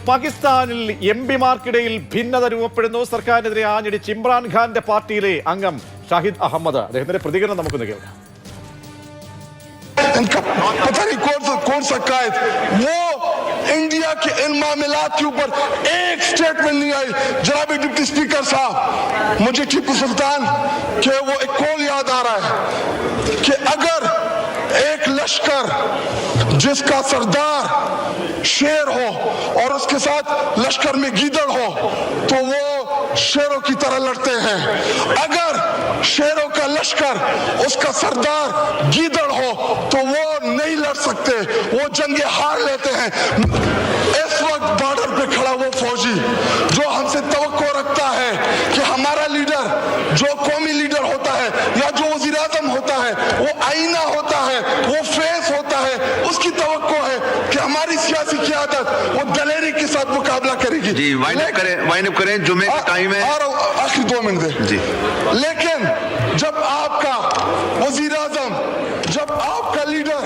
പാകിസ്ഥാനിൽ എംപിമാർക്കിടയിൽ ഭിന്നത രൂപപ്പെടുന്നു. സർക്കാരിനെതിരെ ആഞ്ഞടിച്ച് ഇമ്രാൻഖാന്റെ പാർട്ടിയിലെ അംഗം ഷാഹിദ് അഹമ്മദ്. അദ്ദേഹത്തിന്റെ പ്രതികരണം നമുക്കൊന്ന് കേൾക്കാം. पता नहीं कौन सा कायद वो इंडिया के इन मामलात के ऊपर एक स्टेटमेंट नहीं आई. जनाब डिप्टी स्पीकर साहब, मुझे टीपू सुल्तान के वो एक कॉल याद आ रहा है कि अगर एक लश्कर जिसका सरदार शेर हो और उसके साथ लश्कर में गीदड़ हो तो वो शेरों की तरह लड़ते हैं. अगर शेरों का लश्कर उसका सरदार गीदड़ हो तो वो नहीं लड़ सकते, वो जंगे हार लेते हैं. इस वक्त बॉर्डर पे खड़ा वो फौजी जो हमसे तवक्को रखता है कि हमारा लीडर जो कौमी लीडर होता है या जो वज़ीर आज़म होता है वो आईना होता है, वो फेस होता है, उसकी तवक्को है कि हमारी सियासी क़यादत वो दलेरी के साथ मुकाबला करेगी. जी वाइंड अप करें जुमे का टाइम है. आखिरी 2 मिनट दे जी. लेकिन जब आपका वज़ीर आज़म, जब आपका लीडर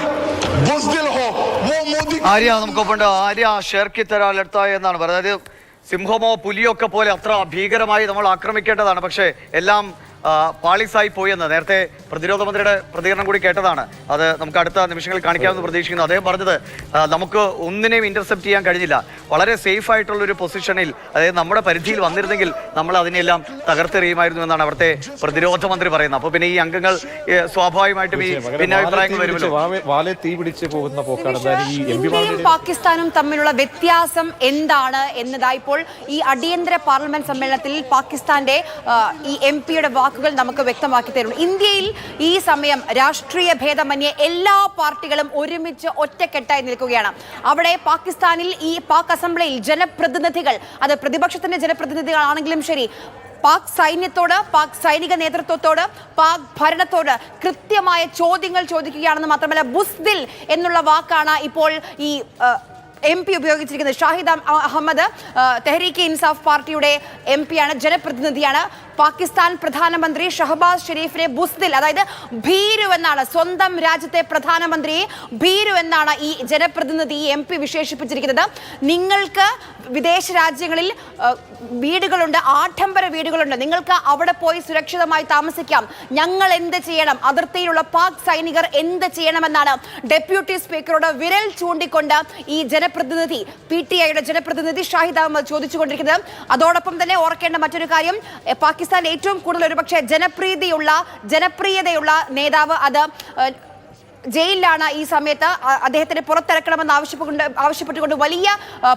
बुज़दिल हो, वो मोदी ആര്യ നമുക്കൊപ്പുണ്ട്. ആര്യ ഷെർക്കി തരാ ലഡ്തായ എന്നാണ് പറയുന്നത്. അതായത് സിംഹമോ പുലിയൊക്കെ പോലെ അത്ര ഭീകരമായി നമ്മൾ ആക്രമിക്കേണ്ടതാണ്, പക്ഷേ എല്ലാം പാളിസായി പോയെന്ന് നേരത്തെ പ്രതിരോധ മന്ത്രിയുടെ പ്രതികരണം കൂടി കേട്ടതാണ്. അത് നമുക്ക് അടുത്ത നിമിഷങ്ങളിൽ കാണിക്കാമെന്ന് പ്രതീക്ഷിക്കുന്നു. അദ്ദേഹം പറഞ്ഞത് നമുക്ക് ഒന്നിനെയും ഇന്റർസെപ്റ്റ് ചെയ്യാൻ കഴിഞ്ഞില്ല. വളരെ സേഫ് ആയിട്ടുള്ളൊരു പൊസിഷനിൽ, അതായത് നമ്മുടെ പരിധിയിൽ വന്നിരുന്നെങ്കിൽ നമ്മൾ അതിനെല്ലാം തകർത്തെറിയുമായിരുന്നു എന്നാണ് അവിടുത്തെ പ്രതിരോധ മന്ത്രി പറയുന്നത്. അപ്പോൾ പിന്നെ ഈ അംഗങ്ങൾ സ്വാഭാവികമായിട്ടും ഈ ഭിന്നാഭിപ്രായങ്ങൾ വരുമല്ലോ. ഇന്ത്യയും പാകിസ്ഥാനും തമ്മിലുള്ള വ്യത്യാസം എന്താണ് എന്നതായിപ്പോൾ ഈ അടിയന്തര പാർലമെന്റ് സമ്മേളനത്തിൽ പാകിസ്ഥാന്റെ ഈ എംപിയുടെ വാക്കുകൾ നമുക്ക് വ്യക്തമാക്കി തരുന്നു. ഇന്ത്യയിൽ ഈ സമയം രാഷ്ട്രീയ ഭേദമന്യേ എല്ലാ പാർട്ടികളും ഒരുമിച്ച് ഒറ്റക്കെട്ടായി നിൽക്കുകയാണ്. അവിടെ പാകിസ്ഥാനിൽ ഈ പാക് അസംബ്ലിയിൽ ജനപ്രതിനിധികൾ, അത് പ്രതിപക്ഷത്തിന്റെ ജനപ്രതിനിധികളാണെങ്കിലും ശരി, പാക് സൈന്യത്തോട്, പാക് സൈനിക നേതൃത്വത്തോട്, പാക് ഭരണത്തോട് കൃത്യമായ ചോദ്യങ്ങൾ ചോദിക്കുകയാണെന്ന് മാത്രമല്ല, ബുസ്ദിൽ എന്നുള്ള വാക്കാണ് ഇപ്പോൾ ഈ എം പി ഉപയോഗിച്ചിരിക്കുന്നത്. ഷാഹിദ് അഹമ്മദ് തെഹ്രീക്ക് ഇൻസാഫ് പാർട്ടിയുടെ എം പിയാണ്, ജനപ്രതിനിധിയാണ്. പാകിസ്ഥാൻ പ്രധാനമന്ത്രി ഷഹബാസ് ഷെരീഫിനെ ബുസ്ദിൽ, അതായത് ഭീരു എന്നാണ്, സ്വന്തം രാജ്യത്തെ പ്രധാനമന്ത്രിയെ ഭീരു എന്നാണ് ഈ ജനപ്രതിനിധി എം പി വിശേഷിപ്പിച്ചിരിക്കുന്നത്. നിങ്ങൾക്ക് വിദേശ രാജ്യങ്ങളിൽ വീടുകളുണ്ട്, ആഡംബര വീടുകളുണ്ട്, നിങ്ങൾക്ക് അവിടെ പോയി സുരക്ഷിതമായി താമസിക്കാം. ഞങ്ങൾ എന്ത് ചെയ്യണം, അതിർത്തിയിലുള്ള പാക് സൈനികർ എന്ത് ചെയ്യണമെന്നാണ് ഡെപ്യൂട്ടി സ്പീക്കറോട് വിരൽ ചൂണ്ടിക്കൊണ്ട് ഈ ജനപ്രതിനിധി, PTIയുടെ ജനപ്രതിനിധി ഷാഹിദ് അഹമ്മദ് ചോദിച്ചുകൊണ്ടിരിക്കുന്നത്. അതോടൊപ്പം തന്നെ ഓർക്കേണ്ട മറ്റൊരു കാര്യം, പാകിസ്ഥാൻ ഏറ്റവും കൂടുതൽ ഒരു പക്ഷേ ജനപ്രിയതയുള്ള നേതാവ് അത് ജയിലിലാണ്. ഈ സമയത്ത് അദ്ദേഹത്തിന് പുറത്തിറക്കണമെന്ന് ആവശ്യപ്പെട്ടുകൊണ്ട് വലിയ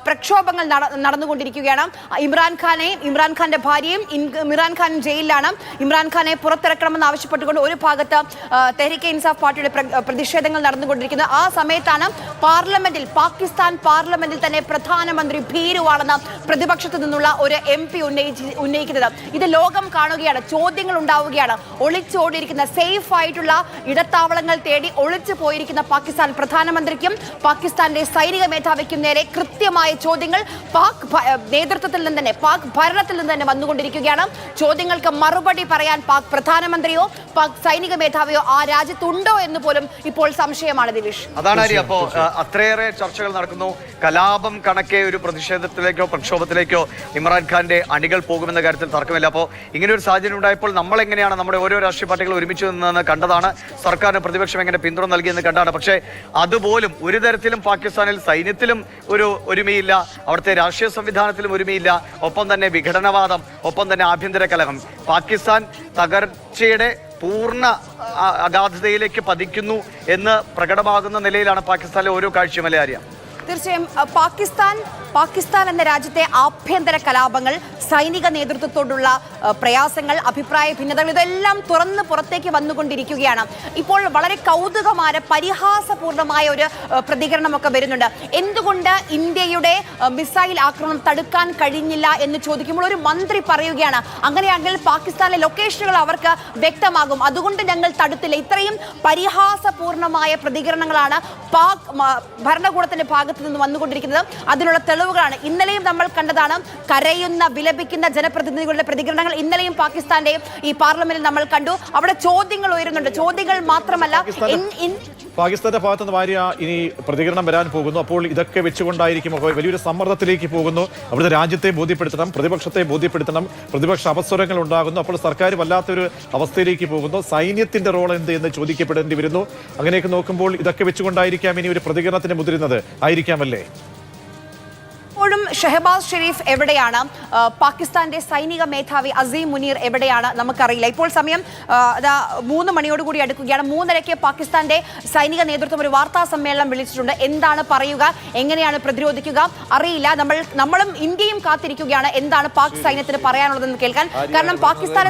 പ്രക്ഷോഭങ്ങൾ നടന്നുകൊണ്ടിരിക്കുകയാണ്. ഇമ്രാൻഖാന്റെ ഭാര്യയും ഇമ്രാൻഖാനും ജയിലിലാണ്. ഇമ്രാൻഖാനെ പുറത്തിറക്കണമെന്ന് ആവശ്യപ്പെട്ടുകൊണ്ട് ഒരു ഭാഗത്ത് തെഹ്രീക്ക് ഇൻസാഫ് പാർട്ടിയുടെ പ്രതിഷേധങ്ങൾ നടന്നുകൊണ്ടിരിക്കുന്നത്. ആ സമയത്താണ് പാകിസ്ഥാൻ പാർലമെന്റിൽ തന്നെ പ്രധാനമന്ത്രി ഭീരുവാണെന്ന് പ്രതിപക്ഷത്തു നിന്നുള്ള ഒരു MP ഉന്നയിക്കുന്നത്. ഇത് ലോകം കാണുകയാണ്, ചോദ്യങ്ങൾ ഉണ്ടാവുകയാണ്. ഒളിച്ചോടിയിരിക്കുന്ന സേഫ് ആയിട്ടുള്ള ഇടത്താവളങ്ങൾ തേടി ഒളിച്ചു പോയിരിക്കുന്ന പാകിസ്ഥാൻ പ്രധാനമന്ത്രിക്കും പാകിസ്ഥാന്റെ സൈനിക മേധാവിക്കും നേരെ കൃത്യമായ ചോദ്യങ്ങൾ പാക് നേതൃത്വത്തിൽ നിന്ന് തന്നെ, പാക് ഭരണത്തിൽ നിന്ന് തന്നെ വന്നുകൊണ്ടിരിക്കുകയാണ്. ചോദ്യങ്ങൾക്ക് മറുപടി പറയാൻ പാക് പ്രധാനമന്ത്രിയോ പാക് സൈനിക മേധാവിയോ ആ രാജ്യത്തുണ്ടോ എന്ന് പോലും ഇപ്പോൾ സംശയമാണ്. ദിവിഷ്, അതാണ്. അപ്പോൾ അത്രയേറെ ചർച്ചകൾ നടക്കുന്നു. കലാപം കണക്കെ ഒരു പ്രതിഷേധത്തിലേക്കോ പ്രക്ഷോഭത്തിലേക്കോ ഇമ്രാൻഖാന്റെ അണികൾ പോകുമെന്ന കാര്യത്തിൽ തർക്കമില്ല. അപ്പോൾ ഇങ്ങനെ ഒരു സാഹചര്യം ഉണ്ടായപ്പോൾ നമ്മൾ എങ്ങനെയാണ് നമ്മുടെ ഓരോ രാഷ്ട്രീയ പാർട്ടികൾ ഒരുമിച്ച് നിന്നെന്ന് കണ്ടതാണ്. സർക്കാരിന് പ്രതിപക്ഷം എങ്ങനെ പിന്തുണ നൽകിയെന്ന് കണ്ടാണ്. പക്ഷേ അതുപോലും ഒരു തരത്തിലും പാകിസ്ഥാനിൽ സൈന്യത്തിലും ഒരു ഒരുമയില്ല, അവിടുത്തെ രാഷ്ട്രീയ സംവിധാനത്തിലും ഒരുമയില്ല. ഒപ്പം തന്നെ വിഘടനവാദം, ഒപ്പം തന്നെ ആഭ്യന്തര കലഹം. പാകിസ്ഥാൻ തകർച്ചയുടെ പൂർണ്ണ അഗാധതയിലേക്ക് പതിക്കുന്നു എന്ന് പ്രകടമാകുന്ന നിലയിലാണ് പാകിസ്ഥാനിലെ ഓരോ കാഴ്ചയും. അല്ലേ ആര്യ? തീർച്ചയായും പാകിസ്ഥാൻ എന്ന രാജ്യത്തെ ആഭ്യന്തര കലാപങ്ങൾ, സൈനിക നേതൃത്വത്തോടുള്ള പ്രയാസങ്ങൾ, അഭിപ്രായ ഭിന്നതകൾ, ഇതെല്ലാം തുറന്ന് പുറത്തേക്ക് വന്നുകൊണ്ടിരിക്കുകയാണ്. ഇപ്പോൾ വളരെ കൗതുകമായ, പരിഹാസപൂർണമായ ഒരു പ്രതികരണമൊക്കെ വരുന്നുണ്ട്. എന്തുകൊണ്ട് ഇന്ത്യയുടെ മിസൈൽ ആക്രമണം തടുക്കാൻ കഴിഞ്ഞില്ല എന്ന് ചോദിക്കുമ്പോൾ ഒരു മന്ത്രി പറയുകയാണ്, അങ്ങനെയാണെങ്കിൽ പാകിസ്ഥാനിലെ ലൊക്കേഷനുകൾ അവർക്ക് വ്യക്തമാകും, അതുകൊണ്ട് ഞങ്ങൾ തടുത്തില്ല. ഇത്രയും പരിഹാസപൂർണമായ പ്രതികരണങ്ങളാണ് പാക് ഭരണകൂടത്തിന്റെ ഭാഗത്ത് നിന്ന് വന്നുകൊണ്ടിരിക്കുന്നത്. അതിനുള്ള തെളിവുകളാണ് ഇന്നലെയും നമ്മൾ കണ്ടതാണ്. കരയുന്ന, വിലപിക്കുന്ന ജനപ്രതിനിധികളുടെ പ്രതികരണങ്ങൾ ഇന്നലെയും പാകിസ്ഥാന്റെ ഈ പാർലമെന്റിൽ നമ്മൾ കണ്ടു. അവിടെ ചോദ്യങ്ങൾ ഉയരുന്നുണ്ട്. ചോദ്യങ്ങൾ മാത്രമല്ല, പാകിസ്ഥാന്റെ ഭാഗത്ത് നിന്ന് ഭാര്യ ഇനി പ്രതികരണം വരാൻ പോകുന്നു. അപ്പോൾ ഇതൊക്കെ വെച്ചുകൊണ്ടായിരിക്കും അപ്പോൾ വലിയൊരു സമ്മർദ്ദത്തിലേക്ക് പോകുന്നു. അവിടുത്തെ രാജ്യത്തെ ബോധ്യപ്പെടുത്തണം, പ്രതിപക്ഷത്തെ ബോധ്യപ്പെടുത്തണം, പ്രതിപക്ഷ അവസരങ്ങൾ ഉണ്ടാകുന്നു. അപ്പോൾ സർക്കാർ വല്ലാത്തൊരു അവസ്ഥയിലേക്ക് പോകുന്നു. സൈന്യത്തിന്റെ റോൾ എന്ത് എന്ന് ചോദിക്കപ്പെടേണ്ടി വരുന്നു. അങ്ങനെയൊക്കെ നോക്കുമ്പോൾ ഇതൊക്കെ വെച്ചുകൊണ്ടായിരിക്കാം ഇനി ഒരു പ്രതികരണത്തിന് മുതിരുന്നത് ആയിരിക്കാമല്ലേ? ഇപ്പോഴും ഷെഹബാസ് ഷെരീഫ് എവിടെയാണ്? പാകിസ്ഥാന്റെ സൈനിക മേധാവി അസീം മുനീർ എവിടെയാണ്? നമുക്കറിയില്ല. ഇപ്പോൾ സമയം 3 മണിയോടുകൂടി അടുക്കുകയാണ്. 3:30 പാകിസ്ഥാന്റെ സൈനിക നേതൃത്വം ഒരു വാർത്താ സമ്മേളനം വിളിച്ചിട്ടുണ്ട്. എന്താണ് പറയുക, എങ്ങനെയാണ് പ്രതിരോധിക്കുക അറിയില്ല. നമ്മളും ഇന്ത്യയും കാത്തിരിക്കുകയാണ് എന്താണ് പാക് സൈന്യത്തിന് പറയാനുള്ളതെന്ന് കേൾക്കാൻ. കാരണം പാകിസ്ഥാനെ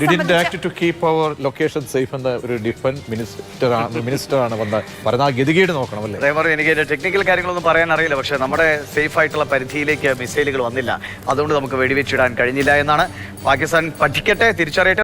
മിനിസ്റ്ററാണ് വന്ന് പറഞ്ഞ ഗതികേട് നോക്കണം അല്ലേ? എനിക്ക് ടെക്നിക്കൽ കാര്യങ്ങളൊന്നും പറയാൻ അറിയില്ല, പക്ഷേ നമ്മുടെ സേഫ് ആയിട്ടുള്ള പരിധിയിലേക്ക് മിസൈലുകൾ വന്നില്ല. അതുകൊണ്ട് നമുക്ക് വെടിവെച്ചിടാൻ കഴിഞ്ഞില്ല എന്നാണ്. പാകിസ്ഥാൻ പഠിക്കട്ടെ, തിരിച്ചറിയട്ടെ.